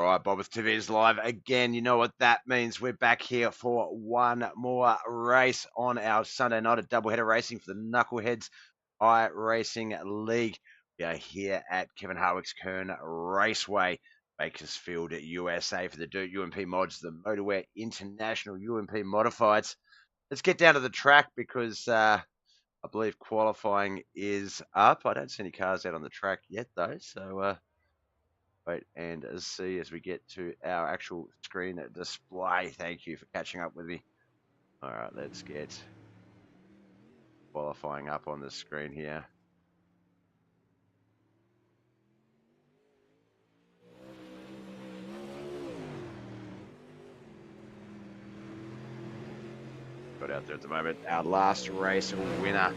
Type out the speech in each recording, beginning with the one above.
right, BobbethTV is live again. You know what that means. We're back here for one more race on our Sunday night at doubleheader racing for the Knuckleheadz Iracing League. We are here at Kevin Harwick's Kern Raceway, Bakersfield, USA for the Dirt UMP mods, the Motowear International UMP modifieds. Let's get down to the track because I believe qualifying is up. I don't see any cars out on the track yet though, so wait and see as we get to our actual screen display. Thank you for catching up with me. All right, let's get qualifying up on the screen here. Got out there at the moment. Our last race winner,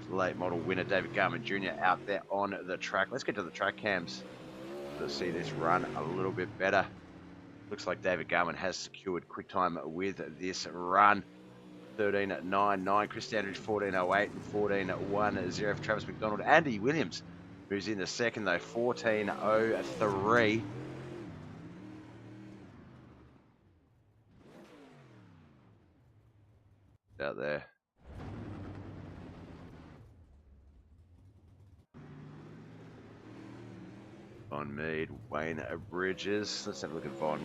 late model winner, David Garman Jr. out there on the track. Let's get to the track cams to see this run a little bit better. Looks like David Garman has secured quick time with this run. 13.99, Chris Standridge 14.08 and 14.10 for Travis McDonald. Andy Williams, who's in the second though, 14.03. Out there. Von Mead, Wayne Bridges. Let's have a look at Von.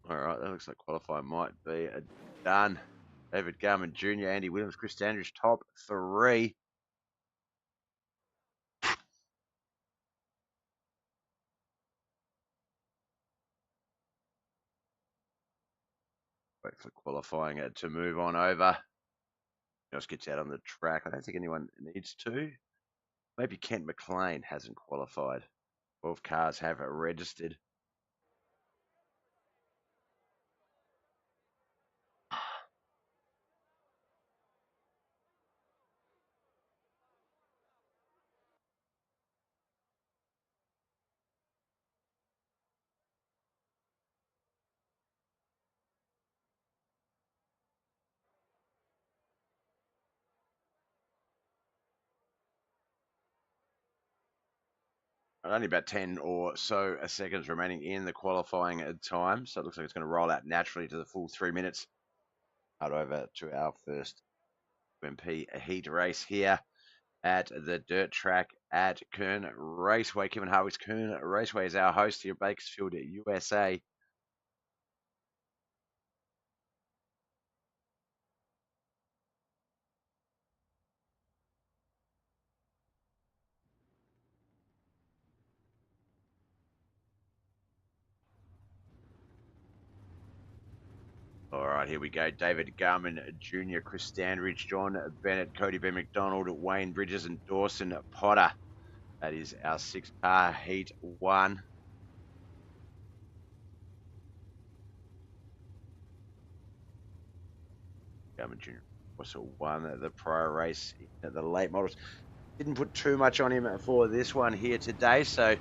All right, that looks like qualifying might be done. David Garman Jr., Andy Williams, Chris Standridge, top three. Wait for qualifying to move on over. Just gets out on the track. I don't think anyone needs to. Maybe Kent McLean hasn't qualified. 12 cars have registered. Only about 10 or so seconds remaining in the qualifying time. So it looks like it's going to roll out naturally to the full 3 minutes. Out over to our first UMP heat race here at the dirt track at Kern Raceway. Kevin Harwick's Kern Raceway is our host here at Bakersfield, USA. All right, here we go. David Garman Jr., Chris Standridge, John Bennett, Cody B. McDonald, Wayne Bridges, and Dawson Potter. That is our 6-car heat one. Garman Jr. also won the prior race at the late models. Didn't put too much on him for this one here today, so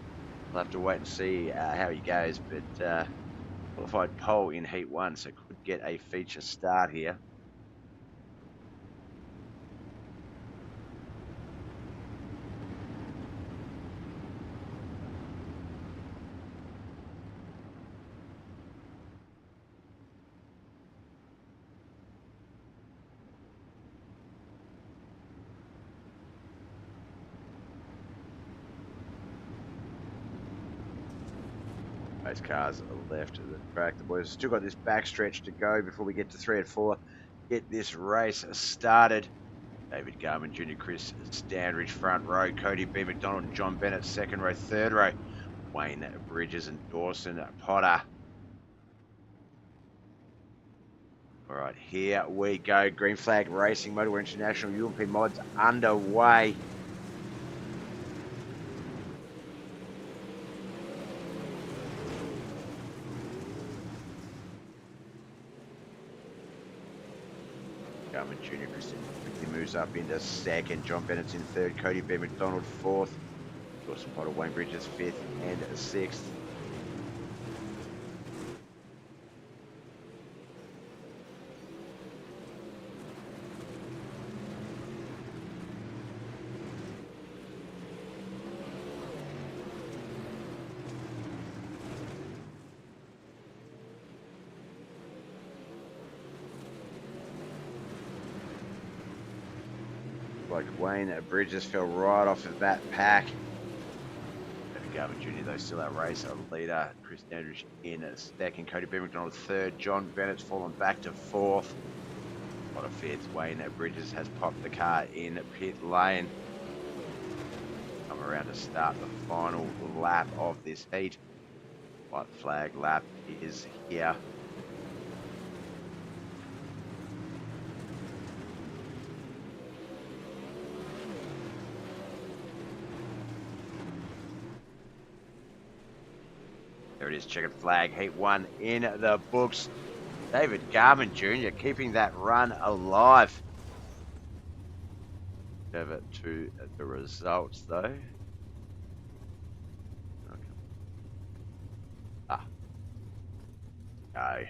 we'll have to wait and see how he goes. But qualified pole in heat one, so could get a feature start here. Those cars left the track. The boys have still got this backstretch to go before we get to 3 and 4. Get this race started. David Garman Jr., Chris Standridge, front row. Cody B. McDonald and John Bennett, second row. Third row, Wayne Bridges and Dawson Potter. All right, here we go. Green flag racing, Motowear International UMP mods underway. Garman Jr. Christian moves up into second. John Bennett's in third. Cody B. McDonald fourth. Dawson Potter, Wayne Bridges fifth and sixth. like Wayne Bridges fell right off of that pack. David Garvin Jr. though still our race leader. Chris Standridge in second. Cody B. McDonald third. John Bennett's fallen back to fourth. What a fifth. Wayne Bridges has popped the car in pit lane. Come around to start the final lap of this heat. White flag lap is here. There it is, checkered flag, heat one in the books. David Garvin Jr. keeping that run alive. Over to the results though. Okay. Go.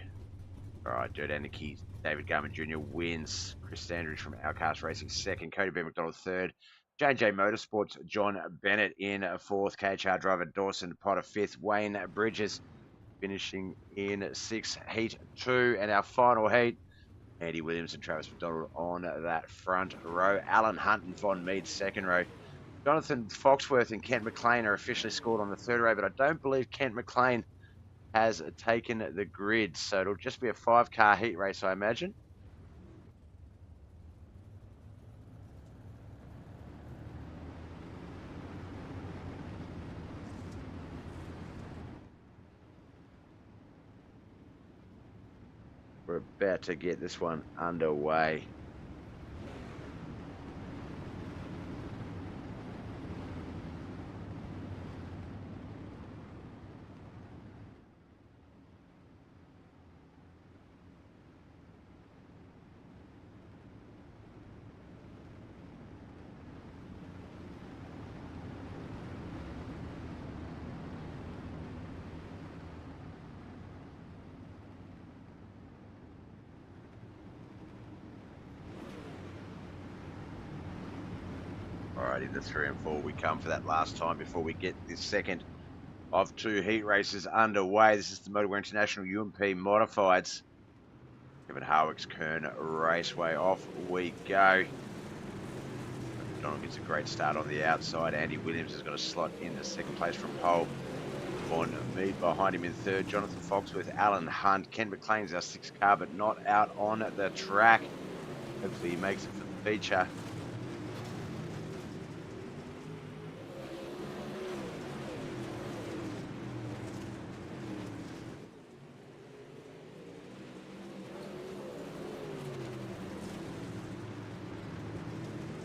Alright, Dirt Anarchy. David Garvin Jr. wins. Chris Standridge from Outcast Racing second. Cody B. McDonald third. J&J Motorsports, John Bennett in fourth. KHR driver Dawson Potter fifth. Wayne Bridges finishing in sixth. Heat two. And our final heat, Andy Williams and Travis McDonald on that front row. Alan Hunt and Von Mead second row. Jonathan Foxworth and Kent McLean are officially scored on the third row, but I don't believe Kent McLean has taken the grid. So it'll just be a 5-car heat race, I imagine. We're about to get this one underway. Alrighty, the 3 and 4 we come for that last time before we get this second of 2 heat races underway. This is the Motowear International UMP Modifieds. Given Harwick's Kern Raceway, off we go. Donald gets a great start on the outside. Andy Williams has got a slot in the second place from pole. Von Mead behind him in third. Jonathan Foxworth, Alan Hunt. Ken McLean's our 6th car, but not out on the track. Hopefully he makes it for the feature.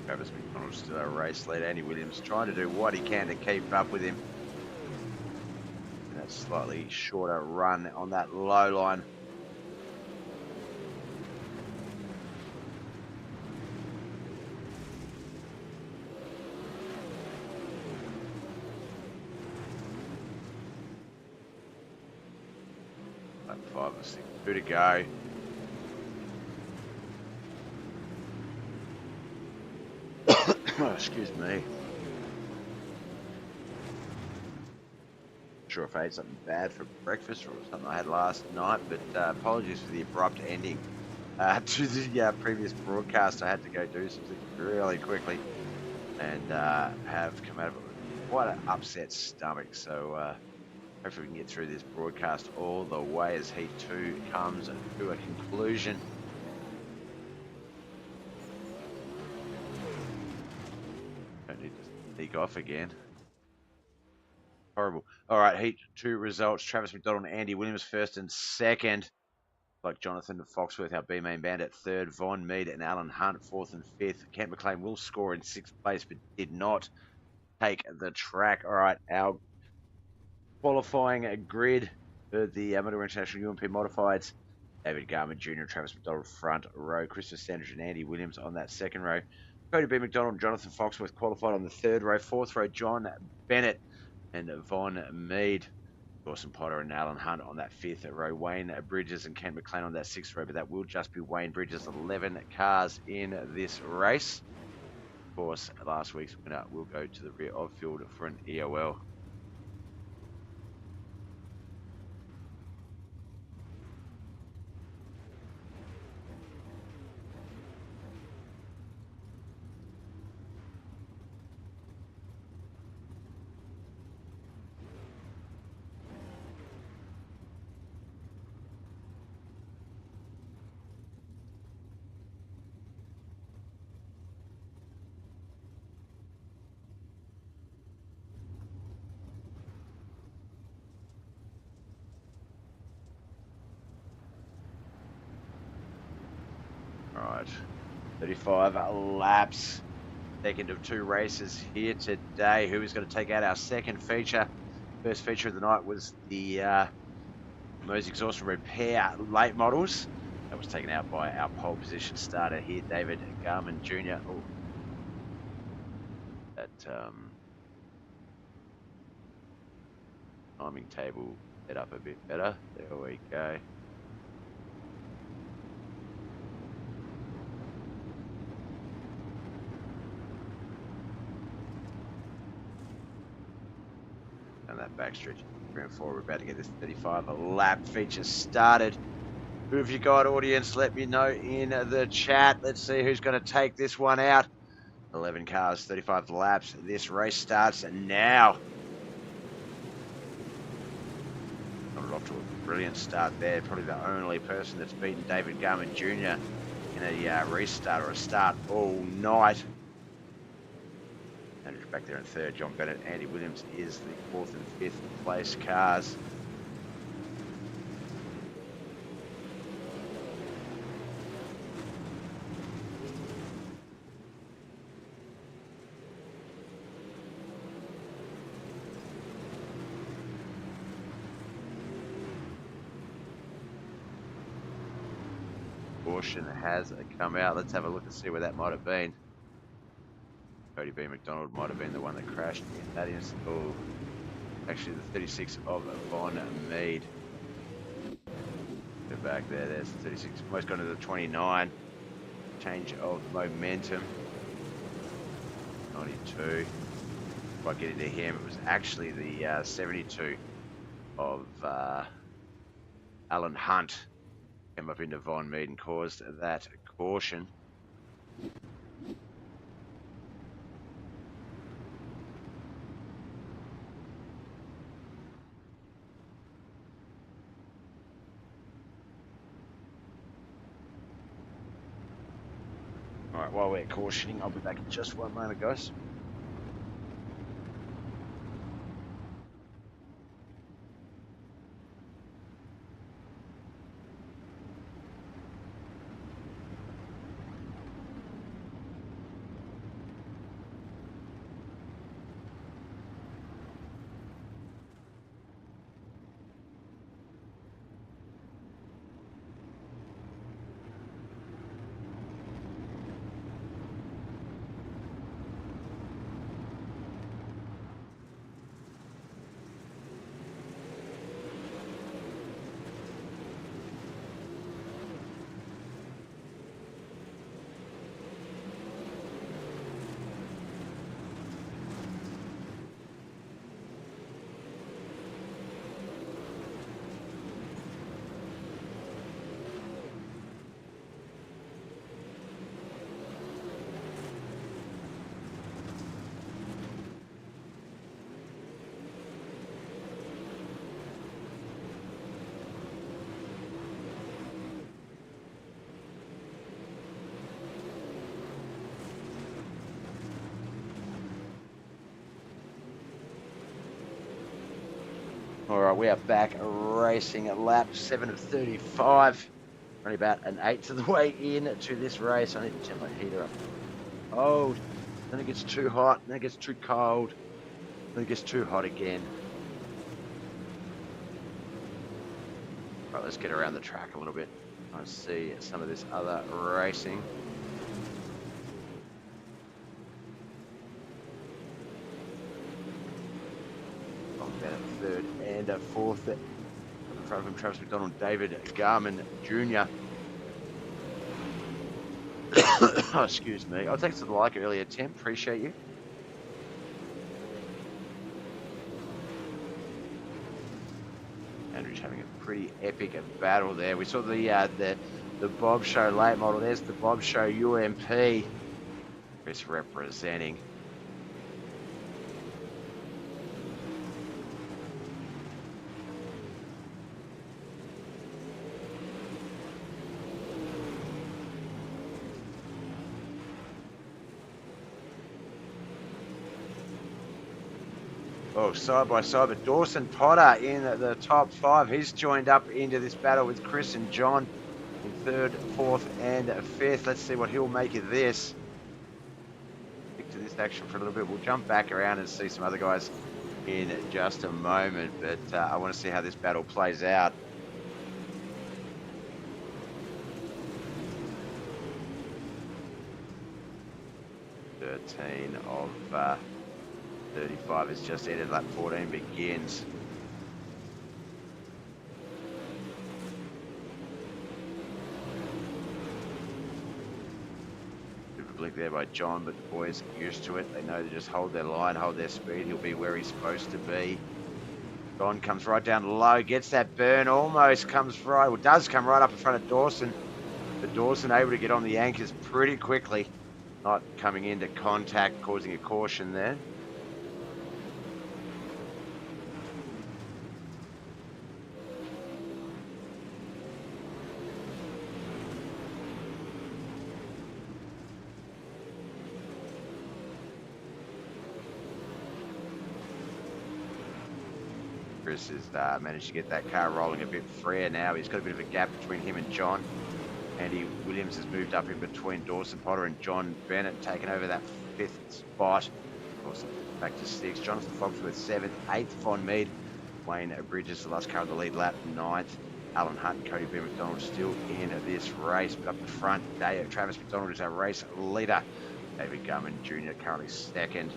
Travis McDonald still our race leader. Andy Williams trying to do what he can to keep up with him. And that slightly shorter run on that low line. Like 5 or 6, 2 to go. Oh, excuse me. Not sure if I ate something bad for breakfast or something I had last night, but apologies for the abrupt ending to the previous broadcast. I had to go do something really quickly and have come out of it with quite an upset stomach. So hopefully we can get through this broadcast all the way as Heat 2 comes to a conclusion. Don't need to sneak off again. Horrible. All right, Heat 2 results. Travis McDonald and Andy Williams first and second. Like Jonathan Foxworth, our B-main bandit, third. Von Mead and Alan Hunt, 4th and 5th. Kent McLean will score in 6th place, but did not take the track. All right, our qualifying grid for the Motowear International UMP Modifieds. David Garvin Jr., Travis McDonald front row. Christopher Standridge and Andy Williams on that second row. Cody B. McDonald and Jonathan Foxworth qualified on the third row. 4th row, John Bennett and Von Mead. Dawson Potter and Alan Hunt on that 5th row. Wayne Bridges and Kent McLean on that 6th row, but that will just be Wayne Bridges. 11 cars in this race. Of course, last week's winner will go to the rear of field for an EOL. right. 35 laps. Second of 2 races here today. Who is going to take out our second feature? First feature of the night was the Mo's exhaust and repair late models. That was taken out by our pole position starter here, David Garman Jr. Oh, that timing table set up a bit better. There we go. And that backstretch, 3 and 4, we're about to get this 35 lap feature started. Who have you got, audience? Let me know in the chat. Let's see who's going to take this one out. 11 cars, 35 laps. This race starts now. Got it off to a brilliant start there. Probably the only person that's beaten David Garman Jr. in a restart or a start all night. Standridge back there in third. John Bennett, Andy Williams is the fourth and fifth place cars. Caution has come out. Let's have a look and see where that might have been. Cody B. McDonald might have been the one that crashed. That is actually the 36 of Von Mead. Go back there. There's the 36. Almost gone to the 29. Change of momentum. 92. If I get into him, it was actually the 72 of Alan Hunt. Came up into Von Mead and caused that caution. Alright, while we're cautioning, I'll be back in just one moment, guys. Alright, we are back racing at lap 7 of 35. Only about an eighth of the way in to this race. I need to turn my heater up. Oh, then it gets too hot, then it gets too cold, then it gets too hot again. Right, let's get around the track a little bit. I see some of this other racing. Third and a fourth in front of him, Travis McDonald, David Garman Jr. Oh, excuse me. Oh, thanks for the like earlier, Tim. Appreciate you. Andrew's having a pretty epic battle there. We saw the Bob Show late model. There's the Bob Show UMP. Chris representing. Oh, side by side, but Dawson Potter in the top 5. He's joined up into this battle with Chris and John. in third, fourth, and fifth. Let's see what he'll make of this. Stick to this action for a little bit. We'll jump back around and see some other guys in just a moment, but I want to see how this battle plays out. Of 35 has just ended. Lap 14 begins. Bit of a blink there by John, but the boys are used to it. They know to just hold their line, hold their speed. He'll be where he's supposed to be. John comes right down low, gets that burn, almost comes right, well, does come right up in front of Dawson. But Dawson able to get on the anchors pretty quickly. Not coming into contact, causing a caution there. Chris has managed to get that car rolling a bit freer now. He's got a bit of a gap between him and John. Andy Williams has moved up in between Dawson Potter and John Bennett, taking over that fifth spot. Dawson back to sixth. Jonathan Foxworth seventh, eighth Von Mead. Wayne Bridges, the last car of the lead lap, ninth. Alan Hunt and Cody B. McDonald still in this race, but up the front, Travis McDonald is our race leader. David Gumman Jr. currently second.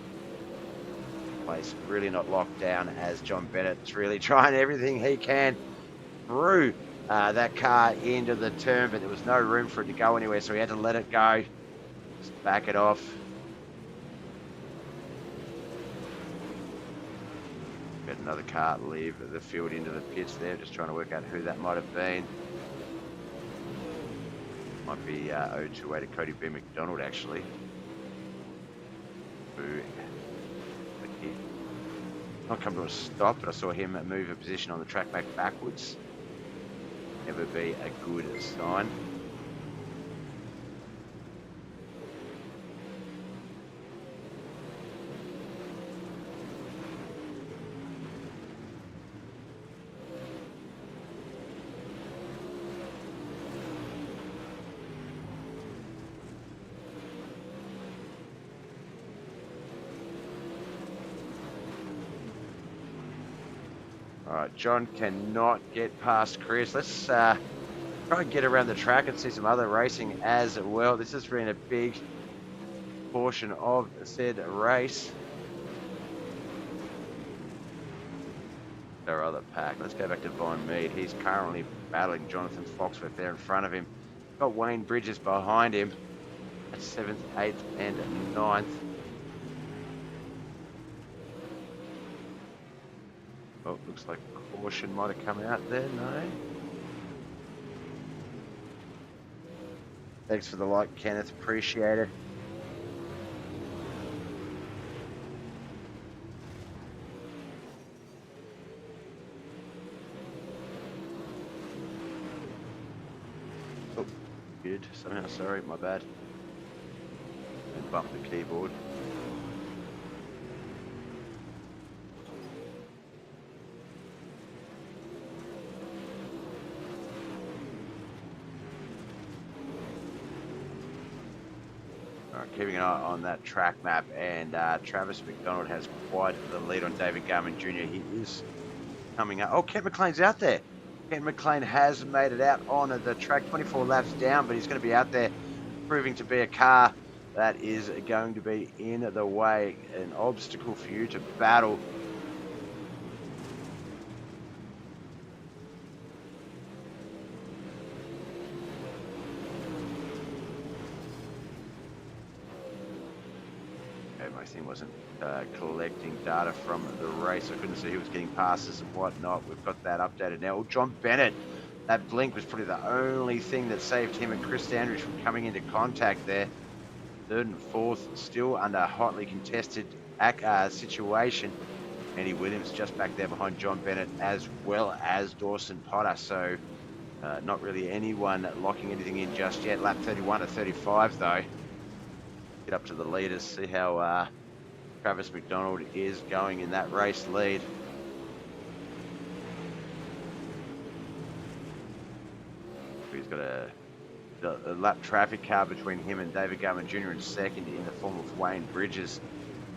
Place really not locked down as John Bennett's really trying everything he can through that car into the turn, but there was no room for it to go anywhere, so he had to let it go. Just back it off. Got another car leave the field into the pits there, just trying to work out who that might have been. Might be 028 to Cody B. McDonald, actually. Who not come to a stop, but I saw him move a position on the track backwards. Never be a good sign. All right, John cannot get past Chris. Let's try and get around the track and see some other racing as well. This has been a big portion of said race. Our other pack. Let's go back to Von Mead. He's currently battling Jonathan Foxworth there in front of him. Got Wayne Bridges behind him at 7th, 8th, and 9th. Oh, looks like caution might have come out there. No. Thanks for the like, Kenneth. Appreciate it. Oh, good. Somehow, sorry, my bad. And bump the keyboard. Keeping an eye on that track map, and Travis McDonald has quite the lead on David Garman Jr. He is coming up. Oh, Kent McLean's out there. Kent McLean has made it out on the track, 24 laps down, but he's going to be out there proving to be a car that is going to be in the way, an obstacle for you to battle. My thing wasn't collecting data from the race. I couldn't see who was getting passes and whatnot. We've got that updated now. Well, John Bennett, that blink was probably the only thing that saved him and Chris Standridge from coming into contact there. Third and fourth, still under a hotly contested situation. Andy Williams just back there behind John Bennett, as well as Dawson Potter. So not really anyone locking anything in just yet. Lap 31 to 35 though. Get up to the leaders, see how Travis McDonald is going in that race lead. he's got a lap traffic car between him and David Garman Jr. in second in the form of Wayne Bridges,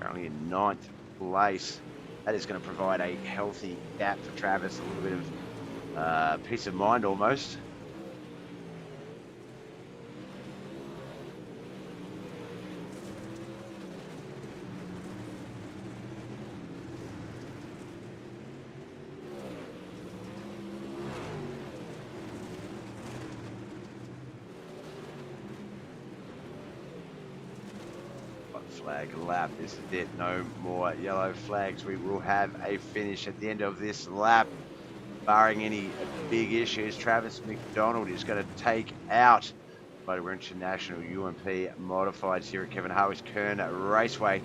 currently in ninth place. That is going to provide a healthy gap for Travis, a little bit of peace of mind almost. Flag lap. This is it. No more yellow flags. We will have a finish at the end of this lap. Barring any big issues, Travis McDonald is going to take out Motowear International UMP Modifieds here at Kevin Harwick's Kern Raceway.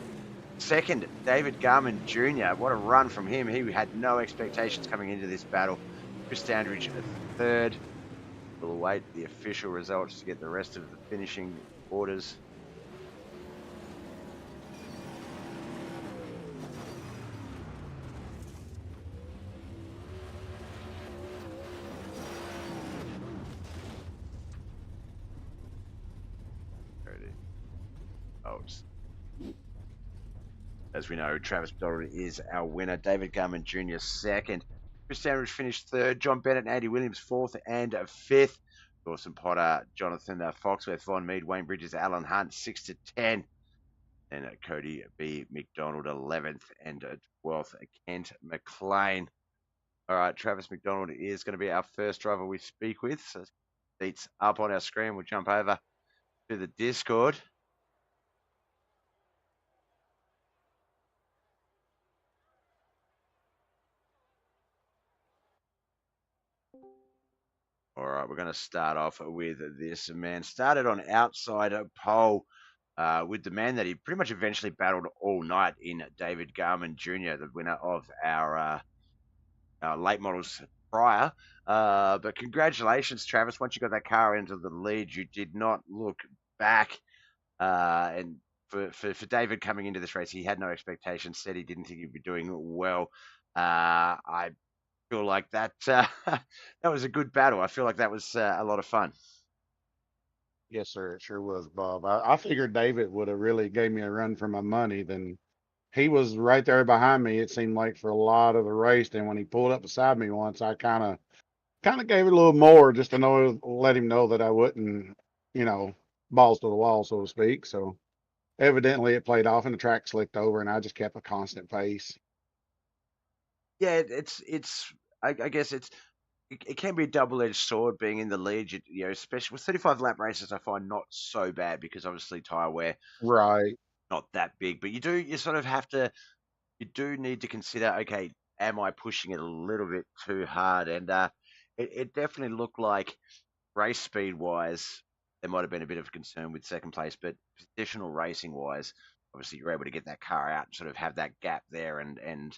Second, David Garman Jr. What a run from him. He had no expectations coming into this battle. Chris Standridge third. We'll await the official results to get the rest of the finishing orders. As we know, Travis McDonald is our winner. David Garman Jr. second. Chris Standridge finished third. John Bennett and Andy Williams fourth and fifth. Dawson Potter, Jonathan Foxworth, Von Mead, Wayne Bridges, Alan Hunt 6 to 10. And Cody B. McDonald 11th and 12th. Kent McLean. All right, Travis McDonald is going to be our first driver we speak with. So seats up on our screen. We'll jump over to the Discord. All right, we're going to start off with this man. Started on outside pole with the man that he pretty much eventually battled all night in David Garman Jr., the winner of our late models prior. But congratulations, Travis. Once you got that car into the lead, you did not look back. And for David coming into this race, he had no expectations, said he didn't think he'd be doing well. I feel like that that was a good battle. I feel like that was a lot of fun. Yes, sir. It sure was, Bob. I figured David would have really gave me a run for my money. Then he was right there behind me. It seemed like for a lot of the race. And when he pulled up beside me once, I kind of gave it a little more just to know, let him know that I wouldn't, you know, balls to the wall, so to speak. So evidently it played off and the track slicked over, and I just kept a constant pace. Yeah, it's I guess it can be a double-edged sword being in the lead. You know, especially with 35 lap races, I find not so bad because obviously tire wear Right, not that big, but you sort of have to you do need to consider, okay, am I pushing it a little bit too hard? And it definitely looked like race speed wise, there might have been a bit of concern with second place, but positional racing wise, obviously you're able to get that car out and sort of have that gap there, and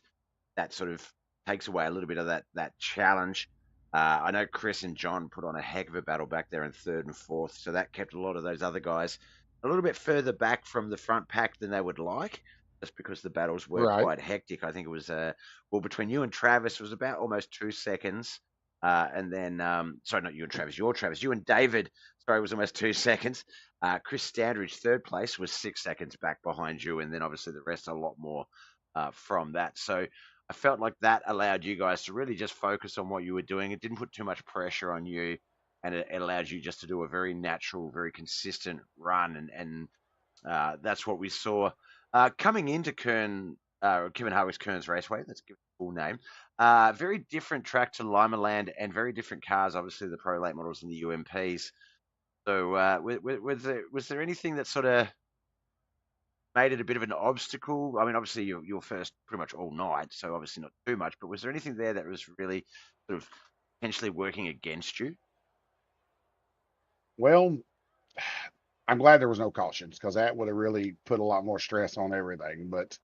that sort of takes away a little bit of that challenge. I know Chris and John put on a heck of a battle back there in third and fourth, so that kept a lot of those other guys a little bit further back from the front pack than they would like, just because the battles were right. quite hectic. I think it was well, between you and Travis, it was about almost 2 seconds. And then, sorry, not you and Travis, you and David, sorry, it was almost 2 seconds. Chris Standridge, third place, was 6 seconds back behind you. And then obviously the rest a lot more from that. So I felt like that allowed you guys to really just focus on what you were doing. It didn't put too much pressure on you, and it allowed you just to do a very natural, very consistent run, and that's what we saw coming into Kern, Kevin Harwick's Kern's Raceway. Let's give it a full name. Very different track to Limaland, and very different cars. Obviously, the Pro Late models and the UMPs. So, was there anything that sort of made it a bit of an obstacle? I mean, obviously you're first pretty much all night, so obviously not too much. But was there anything there that was really sort of potentially working against you? Well, I'm glad there was no cautions because that would have really put a lot more stress on everything. But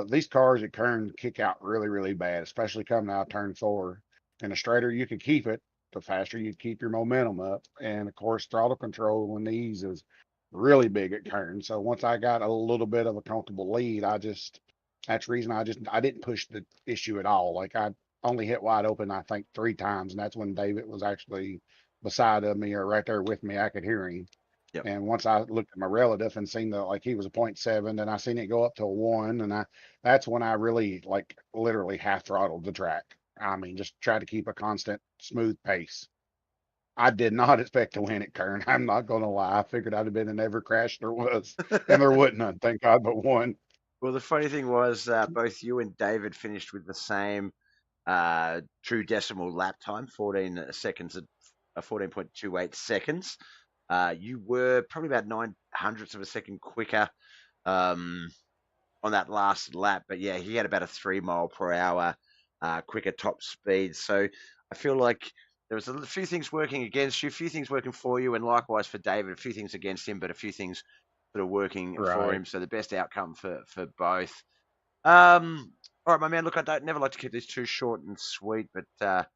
these cars at Kern kick out really, really bad, especially coming out of turn four. And the straighter you can keep it, the faster you keep your momentum up. And of course, throttle control in these is really big at Kern. So once I got a little bit of a comfortable lead, that's the reason I didn't push the issue at all. Like I only hit wide open, I think 3 times, and that's when David was actually beside of me or right there with me, I could hear him. Yep. And once I looked at my relative and seen that like he was a 0.7, and I seen it go up to a 1, and that's when I really like literally half throttled the track. I mean, just try to keep a constant smooth pace. I did not expect to win at Kern. I'm not gonna lie. I figured I'd have been in every crash there was, and there wasn't none, thank God, but one. Well, the funny thing was, both you and David finished with the same true decimal lap time, 14 seconds, 14.28 seconds. You were probably about 900ths of a second quicker um, on that last lap, but yeah, he had about a 3 mile per hour quicker top speed. So I feel like there was a few things working against you, a few things working for you, and likewise for David, a few things against him, but a few things sort of working for Right. him. So the best outcome for both. All right, my man. Look, I don't never like to keep this too short and sweet, but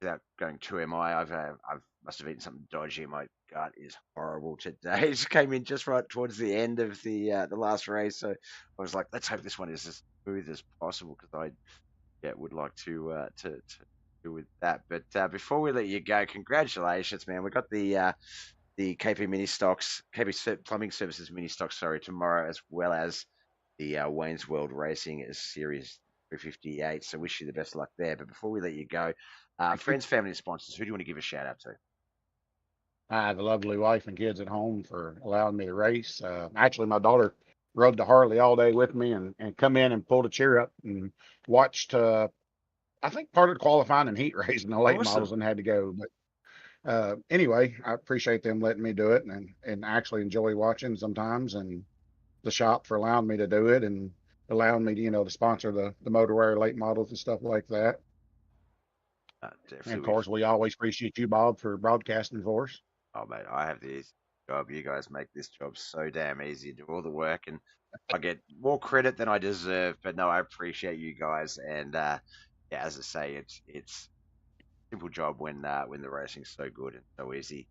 without going too MI, I've must have eaten something dodgy. My gut is horrible today. It just came in just right towards the end of the last race, so I was like, let's hope this one is as smooth as possible because I would like to do with that. But before we let you go, congratulations, man. We got the KP Mini Stocks, Plumbing Services Mini Stocks, sorry, tomorrow, as well as the Wayne's World Racing Series 358. So wish you the best of luck there. But before we let you go, Thank you. friends, family, and sponsors, who do you want to give a shout out to? I have a lovely wife and kids at home for allowing me to race. Actually, my daughter rode the Harley all day with me and come in and pulled a chair up and watched, I think, part of the qualifying and heat race in the late models Awesome. and had to go. But anyway, I appreciate them letting me do it and actually enjoy watching sometimes, and the shop for allowing me to do it and allowing me to, to sponsor the Motowear late models and stuff like that. And of Definitely. course, we always appreciate you, Bob, for broadcasting for us. Oh, mate, I have the easy job. You guys make this job so damn easy. Do all the work, and I get more credit than I deserve. But no, I appreciate you guys. And yeah, as I say, it's a simple job when the racing's so good and so easy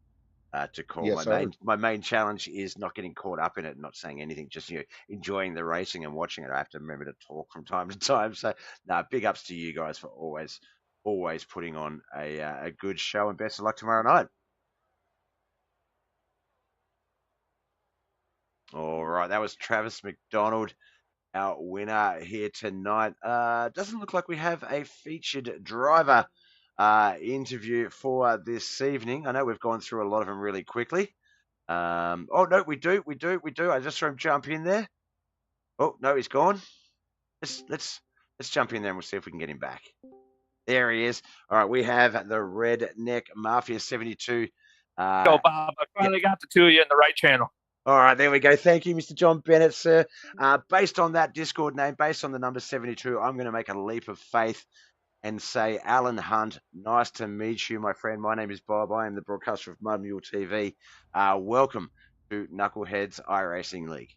to call. Yes, sir. My main challenge is not getting caught up in it, and not saying anything, just enjoying the racing and watching it. I have to remember to talk from time to time. So no, big ups to you guys for always putting on a good show, and best of luck tomorrow night. All right, that was Travis McDonald, our winner here tonight. Doesn't look like we have a featured driver interview for this evening. I know we've gone through a lot of them really quickly. Oh no, we do. I just saw him jump in there. Oh no, he's gone. Let's jump in there and we'll see if we can get him back. There he is. All right, we have the Redneck Mafia 72. Go, Bob. I finally got the two of you in the right channel. All right, there we go. Thank you, Mr. John Bennett, sir. Based on that Discord name, based on the number 72, I'm going to make a leap of faith and say, Alan Hunt, nice to meet you, my friend. My name is Bob. I am the broadcaster of Mud Mule TV. Welcome to Knuckleheadz Iracing League.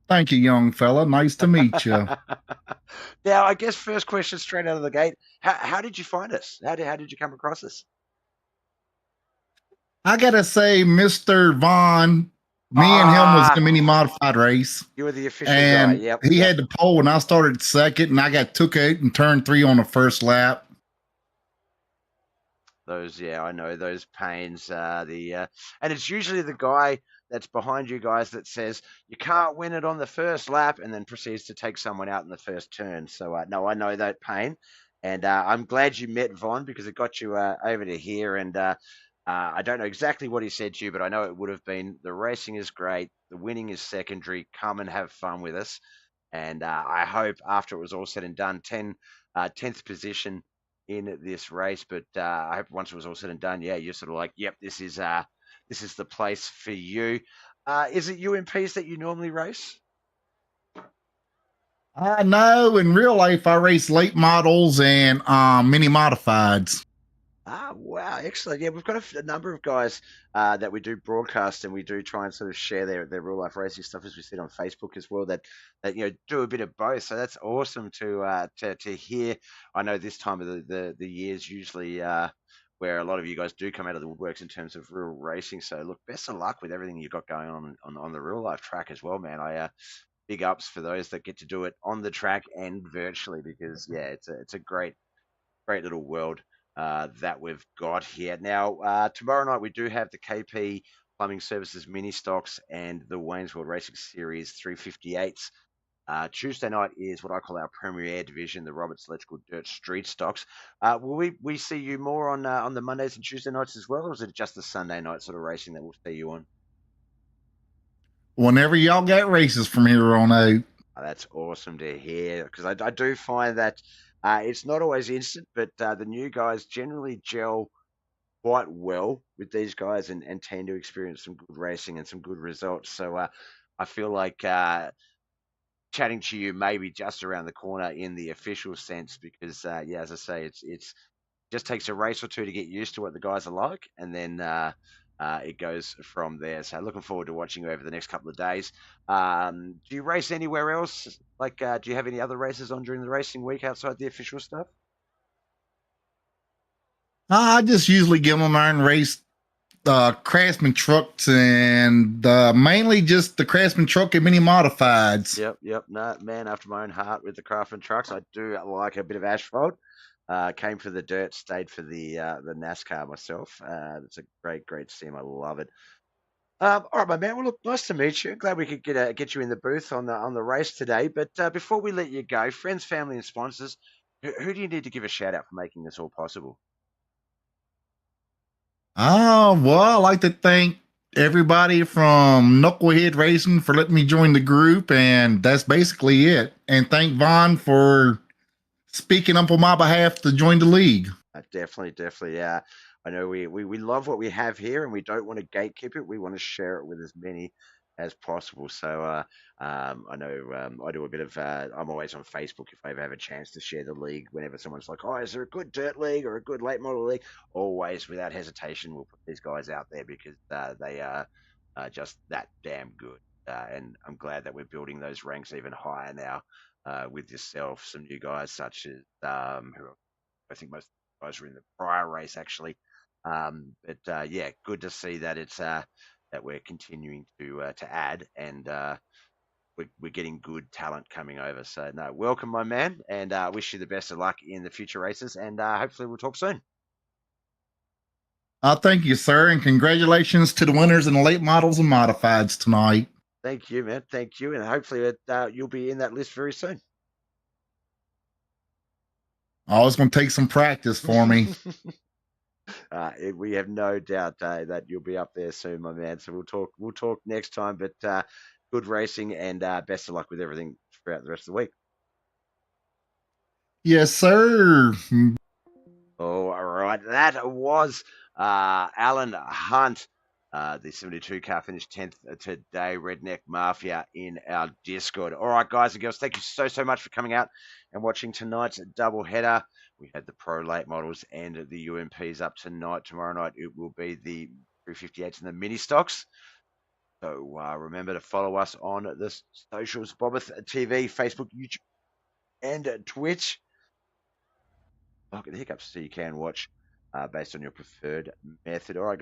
Thank you, young fella. Nice to meet you. Now, I guess first question straight out of the gate, how did you find us? How did you come across us? I gotta say, Mr. Vaughn, me and him was the mini modified race. You were the official and guy. Yep. He had the pole, and I started second, and I got took out in turn 3 on the first lap. I know those pains. And it's usually the guy that's behind you guys that says you can't win it on the first lap, and then proceeds to take someone out in the first turn. So no, I know that pain, and I'm glad you met Vaughn because it got you over to here. And I don't know exactly what he said to you, but I know it would have been the racing is great, the winning is secondary. Come and have fun with us. And I hope after it was all said and done, 10th position in this race. But I hope once it was all said and done, yeah, you're sort of like, yep, this is the place for you. Is it UMPs that you normally race? No, in real life, I race late models and mini modifieds. Wow, excellent. Yeah, we've got a number of guys that we do broadcast, and we do try and sort of share their real life racing stuff, as we see on Facebook as well, that do a bit of both. So that's awesome to hear. I know this time of the year is usually where a lot of you guys do come out of the woodworks in terms of real racing. So look, best of luck with everything you've got going on the real life track as well, man. Big ups for those that get to do it on the track and virtually, because yeah, it's a great little world that we've got here. Now, tomorrow night we do have the KP Plumbing Services Mini Stocks and the Wayne's World Racing Series 358s. Tuesday night is what I call our Premier Division, the Roberts Electrical Dirt Street Stocks. Will we see you more on the Mondays and Tuesday nights as well, or is it just the Sunday night sort of racing that we'll see you on? Whenever y'all got races from here on out. That's awesome to hear, because I do find that it's not always instant, but the new guys generally gel quite well with these guys and tend to experience some good racing and some good results. So I feel like chatting to you maybe just around the corner in the official sense, because yeah, as I say, it's just takes a race or two to get used to what the guys are like, and then it goes from there. So looking forward to watching you over the next couple of days. Do you race anywhere else? Like, do you have any other races on during the racing week outside the official stuff? I just usually give them and race Craftsman trucks and mainly just the Craftsman truck and mini modifieds. Yep. No, man after my own heart with the Craftsman trucks. I do like a bit of asphalt. Came for the dirt, stayed for the NASCAR myself. It's a great sim. I love it. All right, my man. Well, look, nice to meet you. Glad we could get you in the booth on the race today. But before we let you go, friends, family, and sponsors, who do you need to give a shout out for making this all possible? Well, I'd like to thank everybody from Knuckleheadz Iracing for letting me join the group, and that's basically it. And thank Vaughn for speaking up on my behalf to join the league. Definitely. Yeah, I know we love what we have here, and we don't want to gatekeep it. We want to share it with as many as possible. So I know I do a bit of. I'm always on Facebook if I ever have a chance to share the league. Whenever someone's like, "Oh, is there a good dirt league or a good late model league?" Always, without hesitation, we'll put these guys out there because they are just that damn good. And I'm glad that we're building those ranks even higher now with yourself. Some new guys such as who I think most guys were in the prior race actually. But yeah, good to see that it's that we're continuing to add, and we're getting good talent coming over. So no, welcome, my man, and wish you the best of luck in the future races, and hopefully we'll talk soon. Thank you, sir, and congratulations to the winners in the late models and modifieds tonight. Thank you, man. Thank you, and hopefully you'll be in that list very soon. Oh, it's going to take some practice for me. We have no doubt that you'll be up there soon, my man. So we'll talk next time. But good racing, and best of luck with everything throughout the rest of the week. Yes, sir. All right, that was Alan Hunt. The 72 car finished 10th today, Redneck Mafia in our Discord. All right, guys and girls, thank you so much for coming out and watching tonight's double header. We had the Pro Late Models and the UMPs up tonight. Tomorrow night, it will be the 358s and the mini stocks. So remember to follow us on the socials, BobbethTV, Facebook, YouTube, and Twitch. I'll get the hiccups so you can watch based on your preferred method. All right, guys.